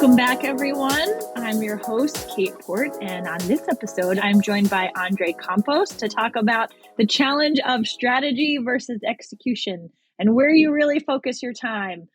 Welcome back, everyone. I'm your host, Kate Port, and on this episode, I'm joined by Andre Campos to talk about the challenge of strategy versus execution and where you really focus your time.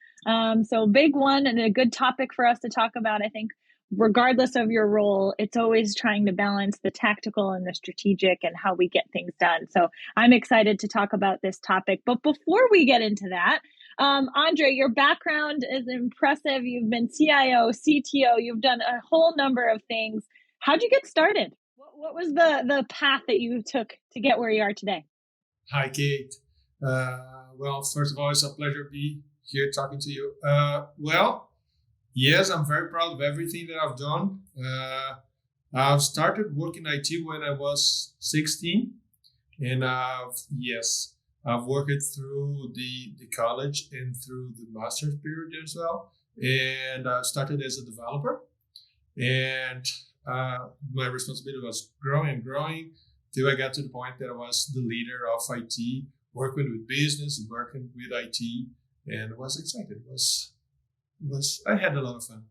So big one and a good topic for us to talk about. I think regardless of your role, it's always trying to balance the tactical and the strategic and how we get things done. So I'm excited to talk about this topic. But before we get into that, Andre, your background is impressive. You've been CIO, CTO, you've done a whole number of things. How'd you get started? What was the path that you took to get where you are today? Hi, Kate. Well, first of all, it's a pleasure to be here talking to you. Yes, I'm very proud of everything that I've done. I've started working IT when I was 16, and I've worked through the college and through the master's period as well. And I started as a developer, and my responsibility was growing and growing till I got to the point that I was the leader of IT, working with business, working with IT, and I was excited. I had a lot of fun.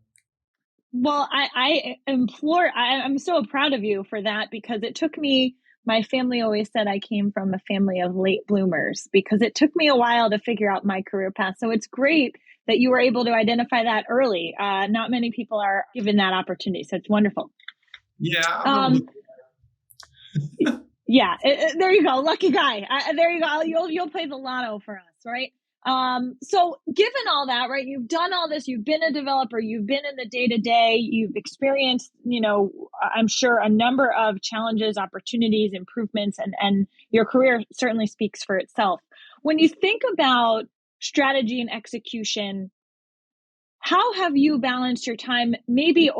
Well, I'm so proud of you for that because it took me, my family always said I came from a family of late bloomers because it took me a while to figure out my career path. So it's great that you were able to identify that early. Not many people are given that opportunity. So it's wonderful. Yeah. There you go. Lucky guy. There you go. You'll play the lotto for us, right? So given all that, right, you've done all this, you've been a developer, you've been in the day-to-day, you've experienced, I'm sure a number of challenges, opportunities, improvements, and your career certainly speaks for itself. When you think about strategy and execution, how have you balanced your time, maybe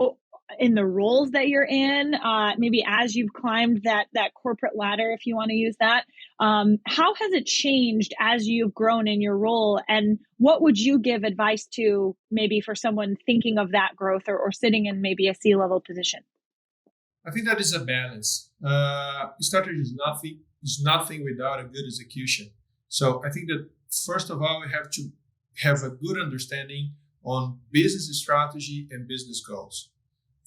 in the roles that you're in, maybe as you've climbed that corporate ladder, if you want to use that, how has it changed as you've grown in your role? And what would you give advice to maybe for someone thinking of that growth or sitting in maybe a C-level position? I think that is a balance. Strategy is nothing without a good execution. So I think that first of all, we have to have a good understanding on business strategy and business goals.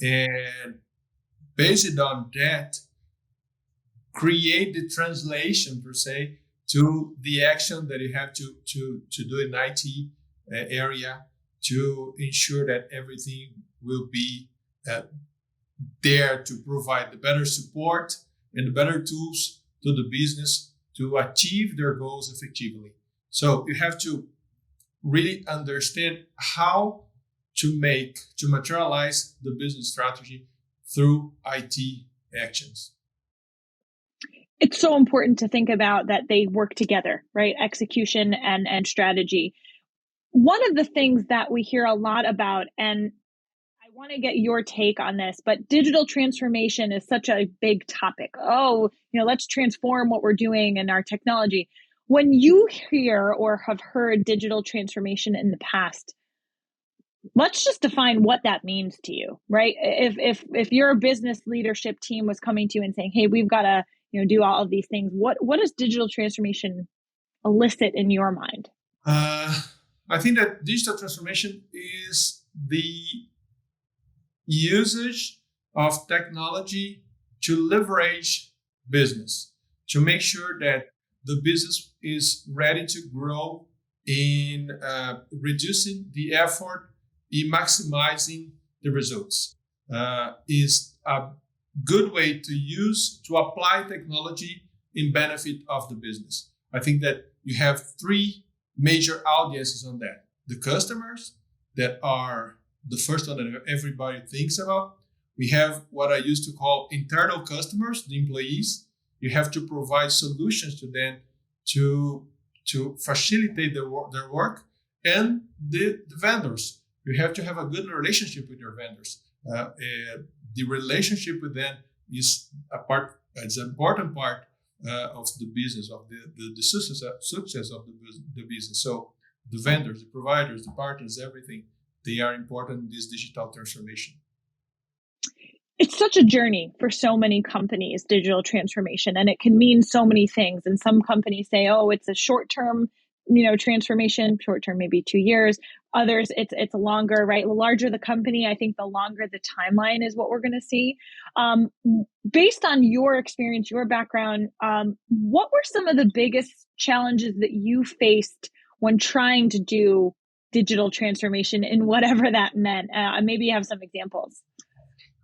And based on that, create the translation per se to the action that you have to do in IT area to ensure that everything will be there to provide the better support and the better tools to the business to achieve their goals effectively. So you have to really understand how to materialize the business strategy through IT actions. It's so important to think about that they work together, right? Execution and strategy. One of the things that we hear a lot about, and I want to get your take on this, but digital transformation is such a big topic. Let's transform what we're doing and our technology. When you hear or have heard digital transformation in the past, let's just define what that means to you, right? If your business leadership team was coming to you and saying, "Hey, we've got to, do all of these things," what does digital transformation elicit in your mind? I think that digital transformation is the usage of technology to leverage business, to make sure that the business is ready to grow in reducing the effort in maximizing the results. Is a good way to apply technology in benefit of the business. I think that you have three major audiences on that. The customers that are the first one that everybody thinks about. We have what I used to call internal customers, the employees. You have to provide solutions to them to facilitate their work, and the vendors. You have to have a good relationship with your vendors. The relationship with them is it's an important part of the business, of the success of the business. So the vendors, the providers, the partners, everything, they are important in this digital transformation. It's such a journey for so many companies, digital transformation, and it can mean so many things. And some companies say, oh, it's a short-term transformation. Short term, maybe 2 years. Others, it's longer, right? The larger the company, I think the longer the timeline is what we're going to see. Um, Based on your experience, your background, what were some of the biggest challenges that you faced when trying to do digital transformation in whatever that meant? Maybe you have some examples.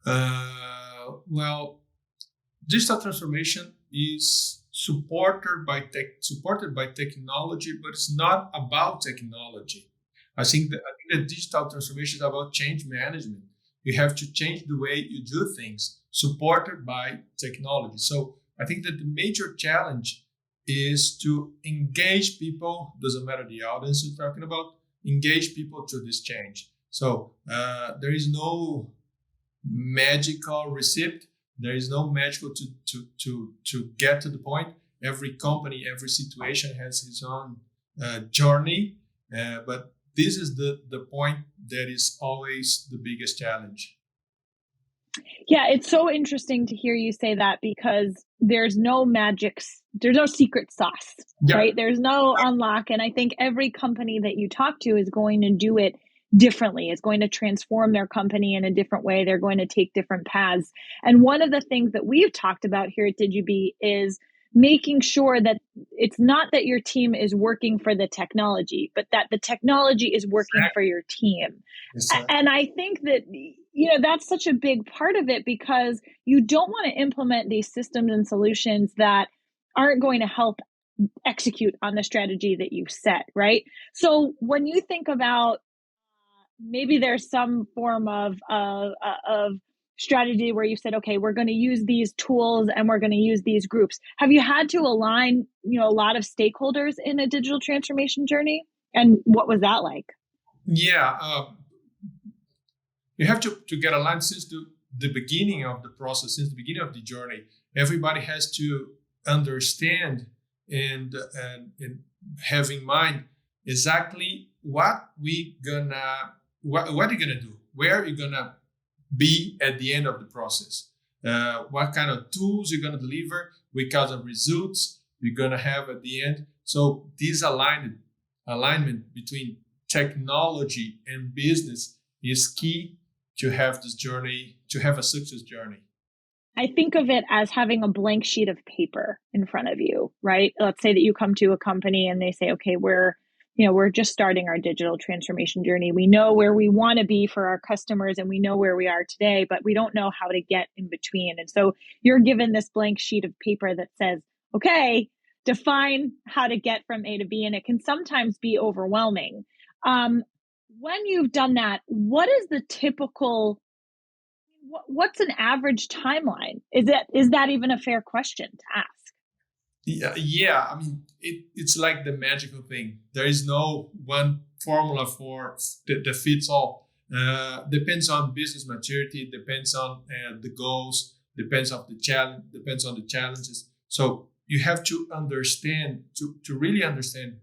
Well, digital transformation is supported by technology, but it's not about technology. I think that digital transformation is about change management. You have to change the way you do things, supported by technology. So I think that the major challenge is to engage people. Doesn't matter the audience you're talking about. Engage people to this change. So there is no magical receipt. There is no magical to get to the point. Every company, every situation has its own journey, but this is the point that is always the biggest challenge. Yeah, it's so interesting to hear you say that because there's no secret sauce, right? There's no unlock. And I think every company that you talk to is going to do it differently. It's going to transform their company in a different way. They're going to take different paths. And one of the things that we've talked about here at Digibee is making sure that it's not that your team is working for the technology, but that the technology is working for your team. And I think that that's such a big part of it because you don't want to implement these systems and solutions that aren't going to help execute on the strategy that you set, right? So when you think about maybe there's some form of strategy where you said, okay, we're going to use these tools and we're going to use these groups. Have you had to align, a lot of stakeholders in a digital transformation journey? And what was that like? Yeah, you have to get aligned since the beginning of the process, since the beginning of the journey. Everybody has to understand and have in mind exactly what you're gonna do, where you're gonna be at the end of the process, what kind of tools you're gonna deliver, what kind of results you're gonna have at the end. So this alignment between technology and business is key to have this journey, to have a success journey. I think of it as having a blank sheet of paper in front of you, right? Let's say that you come to a company and they say, okay, we're just starting our digital transformation journey. We know where we want to be for our customers and we know where we are today, but we don't know how to get in between. And so you're given this blank sheet of paper that says, okay, define how to get from A to B. And it can sometimes be overwhelming. When you've done that, what is the typical, what's an average timeline? Is that even a fair question to ask? Yeah. I mean, it's like the magical thing. There is no one formula that fits all. Depends on business maturity, depends on the goals, depends on the challenges. So you have to understand, to really understand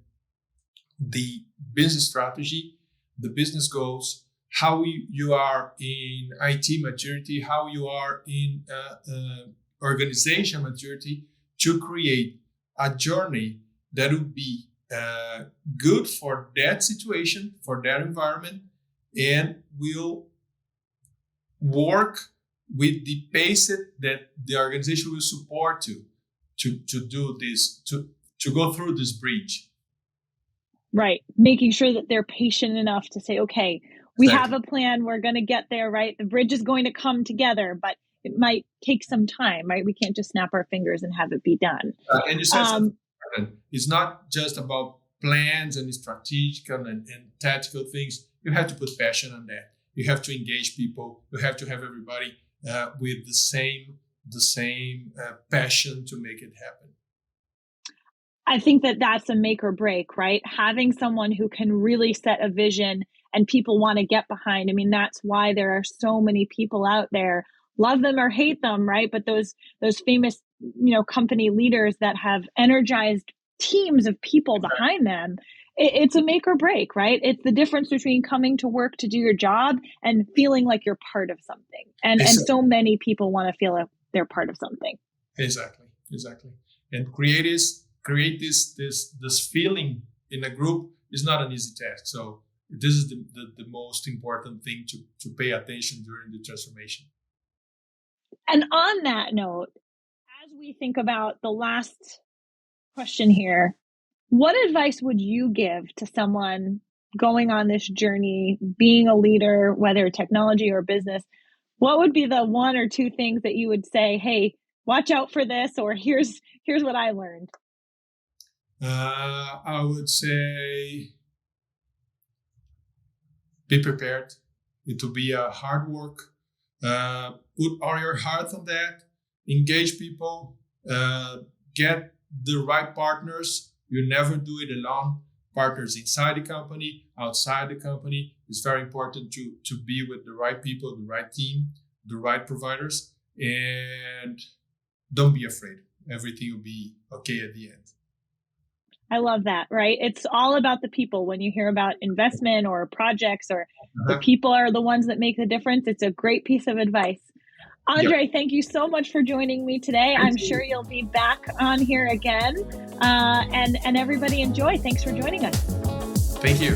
the business strategy, the business goals, how you are in IT maturity, how you are in organization maturity, to create a journey that would be good for that situation, for that environment, and will work with the pace that the organization will support to do this, to go through this bridge. Right. Making sure that they're patient enough to say, okay, we have a plan. We're going to get there, right? The bridge is going to come together, but it might take some time, right? We can't just snap our fingers and have it be done. And you said something important. It's not just about plans and strategic and tactical things. You have to put passion on that. You have to engage people. You have to have everybody with the same passion to make it happen. I think that that's a make or break, right? Having someone who can really set a vision and people want to get behind. I mean, that's why there are so many people out there, love them or hate them, right? But those famous, company leaders that have energized teams of people behind them, it's a make or break, right? It's the difference between coming to work to do your job and feeling like you're part of something. And so many people want to feel like they're part of something. Exactly. And create this feeling in a group is not an easy task. So this is the most important thing to pay attention during the transformation. And on that note, as we think about the last question here, what advice would you give to someone going on this journey, being a leader, whether technology or business? What would be the one or two things that you would say, hey, watch out for this, or here's what I learned? I would say be prepared. It will be a hard work. Put all your heart on that. Engage people. Get the right partners. You never do it alone. Partners inside the company, outside the company. It's very important to be with the right people, the right team, the right providers, and don't be afraid. Everything will be okay at the end. I love that, right? It's all about the people. When you hear about investment or projects, or the people are the ones that make the difference, it's a great piece of advice. Andre, thank you so much for joining me today. I'm sure you'll be back on here again. And everybody enjoy. Thanks for joining us. Thank you.